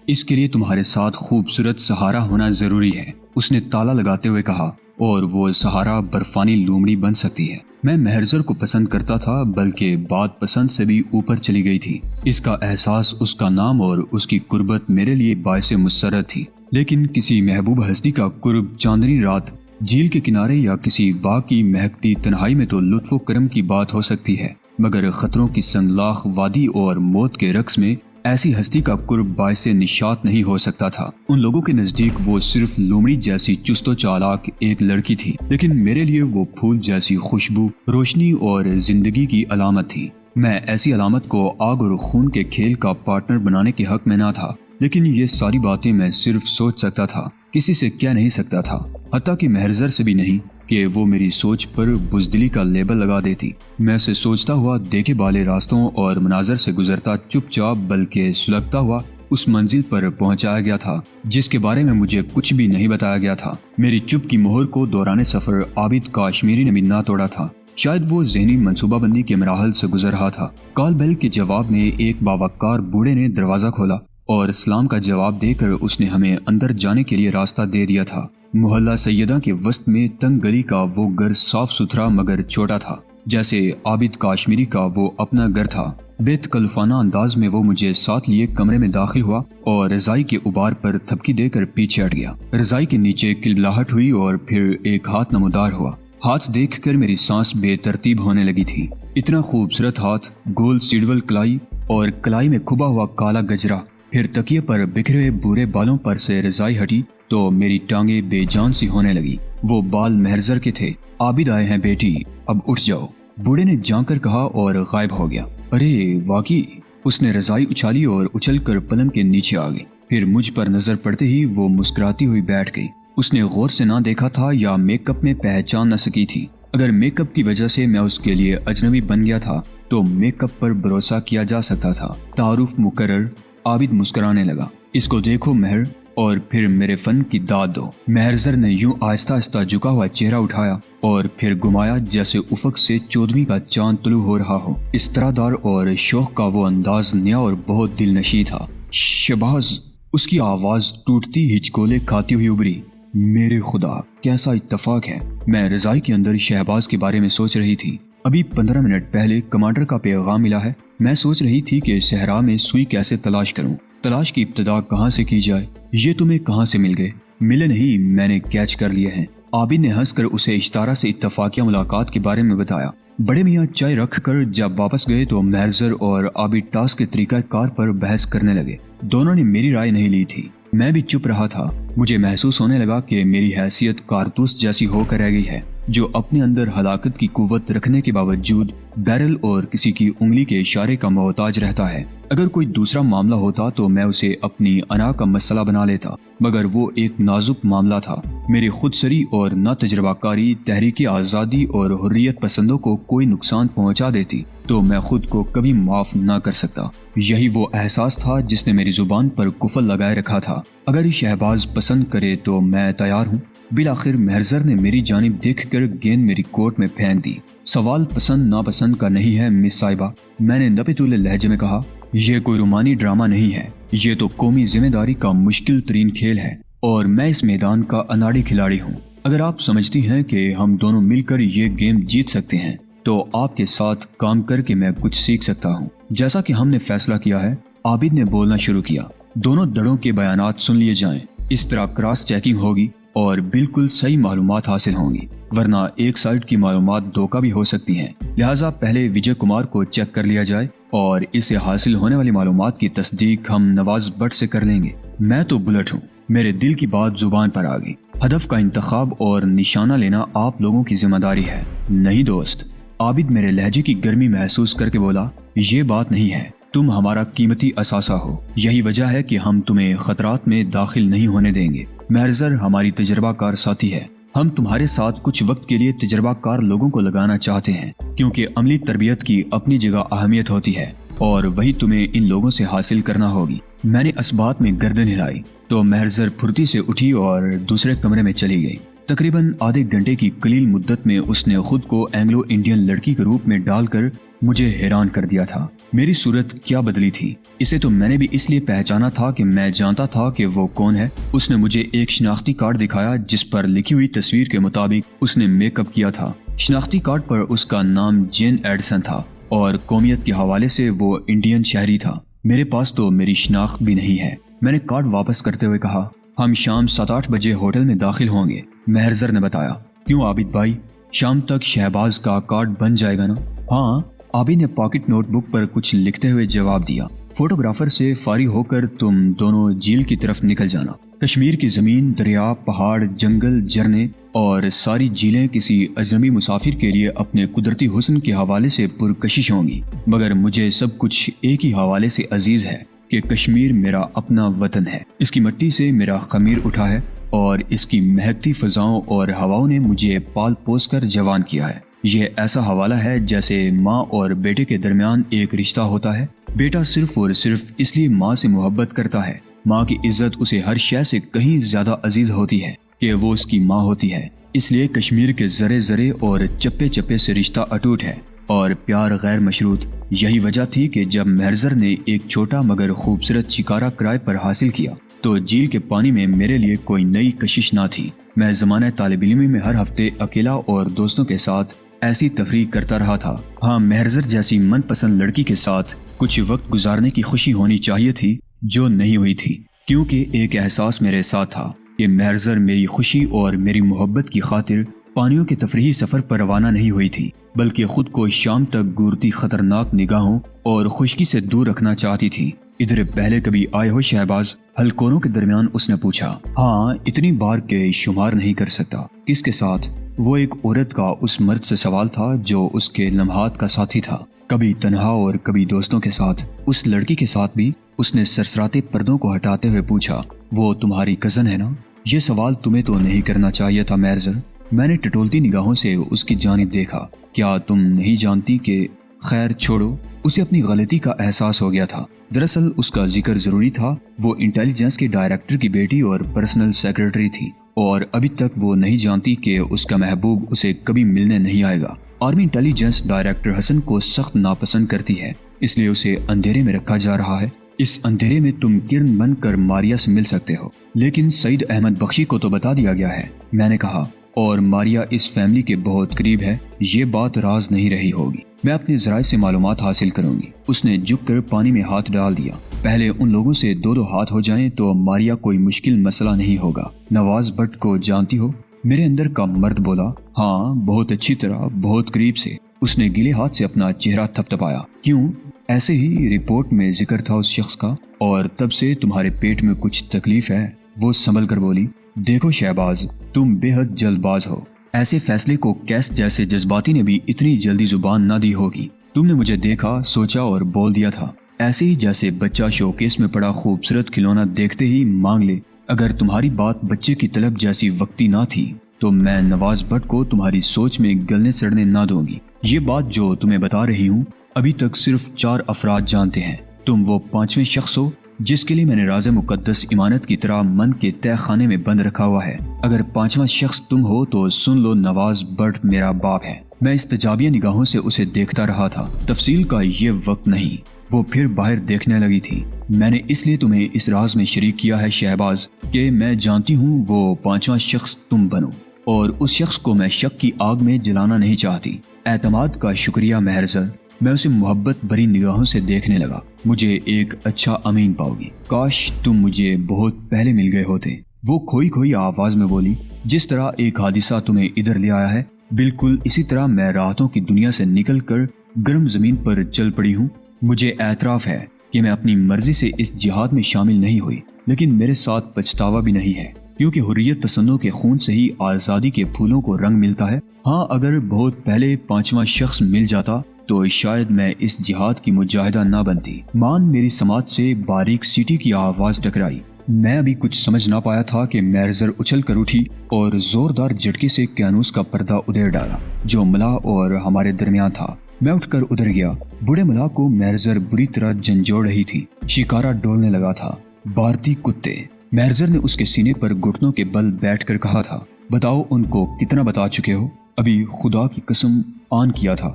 اس کے لیے تمہارے ساتھ خوبصورت سہارا ہونا ضروری ہے، اس نے تالا لگاتے ہوئے کہا، اور وہ سہارا برفانی لومڑی بن سکتی ہے۔ میں مہرزر کو پسند کرتا تھا، بلکہ بات پسند سے بھی اوپر چلی گئی تھی۔ اس کا احساس، اس کا نام اور اس کی قربت میرے لیے باعث مسرت تھی، لیکن کسی محبوب ہستی کا قرب چاندنی رات، جھیل کے کنارے یا کسی باغ کی مہکتی تنہائی میں تو لطف و کرم کی بات ہو سکتی ہے، مگر خطروں کی سنگلاخ وادی اور موت کے رقص میں ایسی ہستی کا قرب باعث نشاط نہیں ہو سکتا تھا۔ ان لوگوں کے نزدیک وہ صرف لومڑی جیسی چست و چالاک ایک لڑکی تھی، لیکن میرے لیے وہ پھول جیسی خوشبو، روشنی اور زندگی کی علامت تھی۔ میں ایسی علامت کو آگ اور خون کے کھیل کا پارٹنر بنانے کے حق میں نہ تھا، لیکن یہ ساری باتیں میں صرف سوچ سکتا تھا، کسی سے کہہ نہیں سکتا تھا، حتیٰ کہ مہرزر سے بھی نہیں کہ وہ میری سوچ پر بزدلی کا لیبل لگا دیتی۔ میں اسے سوچتا ہوا دیکھے بالے راستوں اور مناظر سے گزرتا چپ چاپ بلکہ سلگتا ہوا اس منزل پر پہنچایا گیا تھا جس کے بارے میں مجھے کچھ بھی نہیں بتایا گیا تھا۔ میری چپ کی مہر کو دوران سفر عابد کاشمیری نے بھی نہ توڑا تھا۔ شاید وہ ذہنی منصوبہ بندی کے مراحل سے گزر رہا تھا۔ کال بیل کے جواب میں ایک باوقار بوڑھے نے دروازہ کھولا اور سلام کا جواب دے کر اس نے ہمیں اندر جانے کے لیے راستہ دے دیا تھا۔ محلہ سیدہ کے وسط میں تنگ گلی کا وہ گھر صاف ستھرا مگر چھوٹا تھا، جیسے عابد کاشمیری کا وہ اپنا گھر تھا۔ بے تکلفانہ انداز میں وہ مجھے ساتھ لیے کمرے میں داخل ہوا اور رضائی کے ابار پر تھپکی دے کر پیچھے ہٹ گیا۔ رضائی کے نیچے کلبلاہٹ ہوئی اور پھر ایک ہاتھ نمودار ہوا۔ ہاتھ دیکھ کر میری سانس بے ترتیب ہونے لگی تھی۔ اتنا خوبصورت ہاتھ، گول سیڈول کلائی اور کلائی میں کھبا ہوا کالا گجرا۔ پھر تکیے پر بکھرے بورے بالوں پر سے رضائی ہٹی تو میری ٹانگیں بے جان سی ہونے لگی۔ وہ بال مہرزر کے تھے۔ عابد آئے ہیں بیٹی، اب اٹھ جاؤ، بوڑھے نے جان کر کہا اور غائب ہو گیا۔ ارے واقعی، اس نے رضائی اچھالی اور اچھل کر پلنگ کے نیچے آ گئی۔ پھر مجھ پر نظر پڑتے ہی وہ مسکراتی ہوئی بیٹھ گئی۔ اس نے غور سے نہ دیکھا تھا یا میک اپ میں پہچان نہ سکی تھی۔ اگر میک اپ کی وجہ سے میں اس کے لیے اجنبی بن گیا تھا تو میک اپ پر بھروسہ کیا جا سکتا تھا۔ تعارف مقرر۔ عابد مسکرانے لگا۔ اس کو دیکھو مہر، اور پھر میرے فن کی داد دو۔ مہرزر نے یوں آہستہ آہستہ جھکا ہوا چہرہ اٹھایا اور پھر گھمایا جیسے افق سے 14ویں کا چاند طلوع ہو رہا ہو۔ اس طرح دار اور شوق کا وہ انداز نیا اور بہت دل نشیں تھا۔ شہباز، اس کی آواز ٹوٹتی ہچکولے کھاتی ہوئی ابری۔ میرے خدا، کیسا اتفاق ہے! میں رضائی کے اندر شہباز کے بارے میں سوچ رہی تھی۔ ابھی 15 منٹ پہلے کمانڈر کا پیغام ملا ہے۔ میں سوچ رہی تھی کہ صحرا میں سوئی کیسے تلاش کروں، تلاش کی ابتدا کہاں سے کی جائے۔ یہ تمہیں کہاں سے مل گئے؟ ملے نہیں، میں نے کیچ کر لیے ہیں۔ عابد نے ہنس کر اسے اشتارہ سے اتفاقیہ ملاقات کے بارے میں بتایا۔ بڑے میاں چائے رکھ کر جب واپس گئے تو مہرزر اور عابد ٹاس کے طریقہ کار پر بحث کرنے لگے۔ دونوں نے میری رائے نہیں لی تھی۔ میں بھی چپ رہا تھا۔ مجھے محسوس ہونے لگا کہ میری حیثیت کارتوس جیسی ہو کر رہ گئی ہے، جو اپنے اندر ہلاکت کی قوت رکھنے کے باوجود بیرل اور کسی کی انگلی کے اشارے کا محتاج رہتا ہے۔ اگر کوئی دوسرا معاملہ ہوتا تو میں اسے اپنی انا کا مسئلہ بنا لیتا، مگر وہ ایک نازک معاملہ تھا۔ میری خود سری اور نہ تجربہ کاری تحریک آزادی اور حریت پسندوں کو کوئی نقصان پہنچا دیتی تو میں خود کو کبھی معاف نہ کر سکتا۔ یہی وہ احساس تھا جس نے میری زبان پر قفل لگائے رکھا تھا۔ اگر شہباز پسند کرے تو میں تیار ہوں۔ بالآخر مہرزر نے میری جانب دیکھ کر گیند میری کوٹ میں پھینک دی۔ سوال پسند ناپسند کا نہیں ہے مس صاحبہ، میں نے نپے تلے لہجے میں کہا۔ یہ کوئی رومانی ڈرامہ نہیں ہے، یہ تو قومی ذمہ داری کا مشکل ترین کھیل ہے، اور میں اس میدان کا اناڑی کھلاڑی ہوں۔ اگر آپ سمجھتی ہیں کہ ہم دونوں مل کر یہ گیم جیت سکتے ہیں تو آپ کے ساتھ کام کر کے میں کچھ سیکھ سکتا ہوں۔ جیسا کہ ہم نے فیصلہ کیا ہے، عابد نے بولنا شروع کیا، دونوں دڑوں کے بیانات سن لیے جائیں۔ اس طرح کراس چیکنگ ہوگی اور بالکل صحیح معلومات حاصل ہوں گی، ورنہ ایک سائیڈ کی معلومات دھوکہ بھی ہو سکتی ہیں۔ لہٰذا پہلے وجے کمار کو چیک کر لیا جائے اور اسے حاصل ہونے والی معلومات کی تصدیق ہم نواز بٹ سے کر لیں گے۔ میں تو بلٹ ہوں، میرے دل کی بات زبان پر آ گئی۔ ہدف کا انتخاب اور نشانہ لینا آپ لوگوں کی ذمہ داری ہے۔ نہیں دوست، عابد میرے لہجے کی گرمی محسوس کر کے بولا، یہ بات نہیں ہے، تم ہمارا قیمتی اثاثہ ہو، یہی وجہ ہے کہ ہم تمہیں خطرات میں داخل نہیں ہونے دیں گے۔ مہرزر ہماری تجربہ کار ساتھی ہے، ہم تمہارے ساتھ کچھ وقت کے لیے تجربہ کار لوگوں کو لگانا چاہتے ہیں، کیونکہ عملی تربیت کی اپنی جگہ اہمیت ہوتی ہے اور وہی تمہیں ان لوگوں سے حاصل کرنا ہوگی۔ میں نے اس بات میں گردن ہلائی تو مہرزر پھرتی سے اٹھی اور دوسرے کمرے میں چلی گئی۔ تقریباً آدھے گھنٹے کی قلیل مدت میں اس نے خود کو اینگلو انڈین لڑکی کے روپ میں ڈال کر مجھے حیران کر دیا تھا۔ میری صورت کیا بدلی تھی؟ اسے تو میں نے بھی اس لیے پہچانا تھا کہ میں جانتا تھا کہ وہ کون ہے۔ اس نے مجھے ایک شناختی کارڈ دکھایا جس پر لکھی ہوئی تصویر کے مطابق اس نے میک اپ کیا تھا۔ شناختی کارڈ پر اس کا نام جین ایڈسن تھا اور قومیت کے حوالے سے وہ انڈین شہری تھا۔ میرے پاس تو میری شناخت بھی نہیں ہے۔ میں نے کارڈ واپس کرتے ہوئے کہا، ہم شام 7-8 بجے ہوٹل میں داخل ہوں گے، مہرزر نے بتایا۔ کیوں عابد بھائی، شام تک شہباز کا کارڈ بن جائے گا نا؟ ہاں، عابد نے پاکٹ نوٹ بک پر کچھ لکھتے ہوئے جواب دیا۔ فوٹوگرافر سے فارغ ہو کر تم دونوں جھیل کی طرف نکل جانا۔ کشمیر کی زمین، دریا، پہاڑ، جنگل، جھرنے اور ساری جھیلیں کسی اجنبی مسافر کے لیے اپنے قدرتی حسن کے حوالے سے پرکشش ہوں گی، مگر مجھے سب کچھ ایک ہی حوالے سے عزیز ہے کہ کشمیر میرا اپنا وطن ہے۔ اس کی مٹی سے میرا خمیر اٹھا ہے اور اس کی مہکتی فضاؤں اور ہواؤں نے مجھے پال پوس کر جوان کیا ہے۔ یہ ایسا حوالہ ہے جیسے ماں اور بیٹے کے درمیان ایک رشتہ ہوتا ہے۔ بیٹا صرف اور صرف اس لیے ماں سے محبت کرتا ہے۔ ماں کی عزت اسے ہر شے سے کہیں زیادہ عزیز ہوتی ہے کہ وہ اس کی ماں ہوتی ہے۔ اس لیے کشمیر کے ذرے ذرے اور چپے چپے سے رشتہ اٹوٹ ہے اور پیار غیر مشروط۔ یہی وجہ تھی کہ جب مہرزر نے ایک چھوٹا مگر خوبصورت شکارہ کرائے پر حاصل کیا تو جھیل کے پانی میں میرے لیے کوئی نئی کشش نہ تھی۔ میں زمانہ طالب علمی میں ہر ہفتے اکیلا اور دوستوں کے ساتھ ایسی تفریح کرتا رہا تھا۔ ہاں، مہرزر جیسی من پسند لڑکی کے ساتھ کچھ وقت گزارنے کی خوشی ہونی چاہیے تھی جو نہیں ہوئی تھی، کیونکہ ایک احساس میرے ساتھ تھا کہ مہرزر میری خوشی اور میری محبت کی خاطر پانیوں کے تفریحی سفر پر روانہ نہیں ہوئی تھی، بلکہ خود کو شام تک گورتی خطرناک نگاہوں اور خشکی سے دور رکھنا چاہتی تھی۔ ادھر پہلے کبھی آئے ہو شہباز؟ ہلکوروں کے درمیان اس نے پوچھا۔ ہاں، اتنی بار کہ شمار نہیں کر سکتا۔ کس کے ساتھ؟ وہ ایک عورت کا اس مرد سے سوال تھا جو اس کے لمحات کا ساتھی تھا، کبھی تنہا اور کبھی دوستوں کے ساتھ۔ اس لڑکی کے ساتھ بھی؟ اس نے سرسراتے پردوں کو ہٹاتے ہوئے پوچھا۔ وہ تمہاری کزن ہے نا؟ یہ سوال تمہیں تو نہیں کرنا چاہیے تھا مہرزر۔ میں نے ٹٹولتی نگاہوں سے اس کی جانب دیکھا۔ کیا تم نہیں جانتی کہ… خیر چھوڑو۔ اسے اپنی غلطی کا احساس ہو گیا تھا۔ دراصل اس کا ذکر ضروری تھا۔ وہ انٹیلیجنس کے ڈائریکٹر کی بیٹی اور پرسنل سیکرٹری تھی اور ابھی تک وہ نہیں جانتی کہ اس کا محبوب اسے کبھی ملنے نہیں آئے گا۔ آرمی انٹیلیجنس ڈائریکٹر حسن کو سخت ناپسند کرتی ہے، اس لیے اسے اندھیرے میں رکھا جا رہا ہے۔ اس اندھیرے میں تم کرن بن کر ماریا سے مل سکتے ہو، لیکن سعید احمد بخشی کو تو بتا دیا گیا ہے، میں نے کہا، اور ماریا اس فیملی کے بہت قریب ہے۔ یہ بات راز نہیں رہی ہوگی، میں اپنے ذرائع سے معلومات حاصل کروں گی۔ اس نے جھک کر پانی میں ہاتھ ڈال دیا۔ پہلے ان لوگوں سے 2 ہاتھ ہو جائیں تو ماریا کوئی مشکل مسئلہ نہیں ہوگا۔ نواز بٹ کو جانتی ہو؟ میرے اندر کا مرد بولا۔ ہاں، بہت اچھی طرح، بہت قریب سے۔ اس نے گیلے ہاتھ سے اپنا چہرہ تھپتھپایا۔ کیوں؟ ایسے ہی رپورٹ میں ذکر تھا اس شخص کا، اور تب سے تمہارے پیٹ میں کچھ تکلیف ہے۔ وہ سنبھل کر بولی۔ دیکھو شہباز، تم بے حد جلد باز ہو۔ ایسے فیصلے کو کیس جیسے جذباتی نے بھی اتنی جلدی زبان نہ دی ہوگی۔ تم نے مجھے دیکھا، سوچا اور بول دیا تھا، ایسے ہی جیسے بچہ شوکیس میں پڑا خوبصورت کھلونا دیکھتے ہی مانگ لے۔ اگر تمہاری بات بچے کی طلب جیسی وقتی نہ تھی تو میں نواز بٹ کو تمہاری سوچ میں گلنے سڑنے نہ دوں گی۔ یہ بات جو تمہیں بتا رہی ہوں ابھی تک صرف 4 افراد جانتے ہیں۔ تم وہ 5ویں شخص ہو جس کے لیے میں نے راز مقدس امانت کی طرح من کے تہ خانے میں بند رکھا ہوا ہے۔ اگر 5واں شخص تم ہو تو سن لو، نواز بٹ میرا باپ ہے۔ میں استجابیہ نگاہوں سے اسے دیکھتا رہا تھا۔ تفصیل کا یہ وقت نہیں۔ وہ پھر باہر دیکھنے لگی تھی۔ میں نے اس لیے تمہیں اس راز میں شریک کیا ہے شہباز کہ میں جانتی ہوں وہ 5واں شخص تم بنو، اور اس شخص کو میں شک کی آگ میں جلانا نہیں چاہتی۔ اعتماد کا شکریہ مہرزر۔ میں اسے محبت بھری نگاہوں سے دیکھنے لگا۔ مجھے ایک اچھا امین پاؤ گی۔ کاش تم مجھے بہت پہلے مل گئے ہوتے۔ وہ کھوئی کھوئی آواز میں بولی۔ جس طرح ایک حادثہ تمہیں ادھر لے آیا ہے، بالکل اسی طرح میں راحتوں کی دنیا سے نکل کر گرم زمین پر چل پڑی ہوں۔ مجھے اعتراف ہے کہ میں اپنی مرضی سے اس جہاد میں شامل نہیں ہوئی، لیکن میرے ساتھ پچھتاوا بھی نہیں ہے، کیونکہ حریت پسندوں کے خون سے ہی آزادی کے پھولوں کو رنگ ملتا ہے۔ ہاں، اگر بہت پہلے 5واں شخص مل جاتا تو شاید میں اس جہاد کی مجاہدہ نہ بنتی۔ مان میری سماعت سے باریک سیٹی کی آواز ٹکرائی۔ میں ابھی کچھ سمجھ نہ پایا تھا کہ مہرزر اچھل کر اٹھی اور زوردار جھٹکے سے کیانوس کا پردہ ادھر ڈالا جو ملا اور ہمارے درمیان تھا۔ میں اٹھ کر ادھر گیا۔ بوڑھے ملا کو مہرزر بری طرح جھنجھوڑ رہی تھی۔ شکارہ ڈولنے لگا تھا۔ بھارتی کتے۔ مہرزر نے اس کے سینے پر گھٹنوں کے بل بیٹھ کر کہا تھا، بتاؤ ان کو کتنا بتا چکے ہو؟ ابھی خدا کی قسم آن کیا تھا۔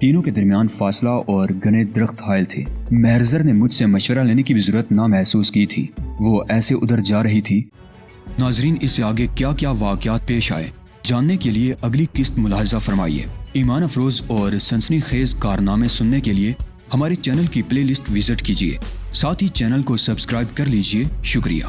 تینوں کے درمیان فاصلہ اور گھنے درخت حائل تھے۔ مہرزر نے مجھ سے مشورہ لینے کی بھی ضرورت نہ محسوس کی تھی، وہ ایسے ادھر جا رہی تھی۔ ناظرین، اس سے آگے کیا کیا واقعات پیش آئے جاننے کے لیے اگلی قسط ملاحظہ فرمائیے۔ ایمان افروز اور سنسنی خیز کارنامے سننے کے لیے ہمارے چینل کی پلے لسٹ وزٹ کیجیے، ساتھ ہی چینل کو سبسکرائب کر لیجیے۔ شکریہ۔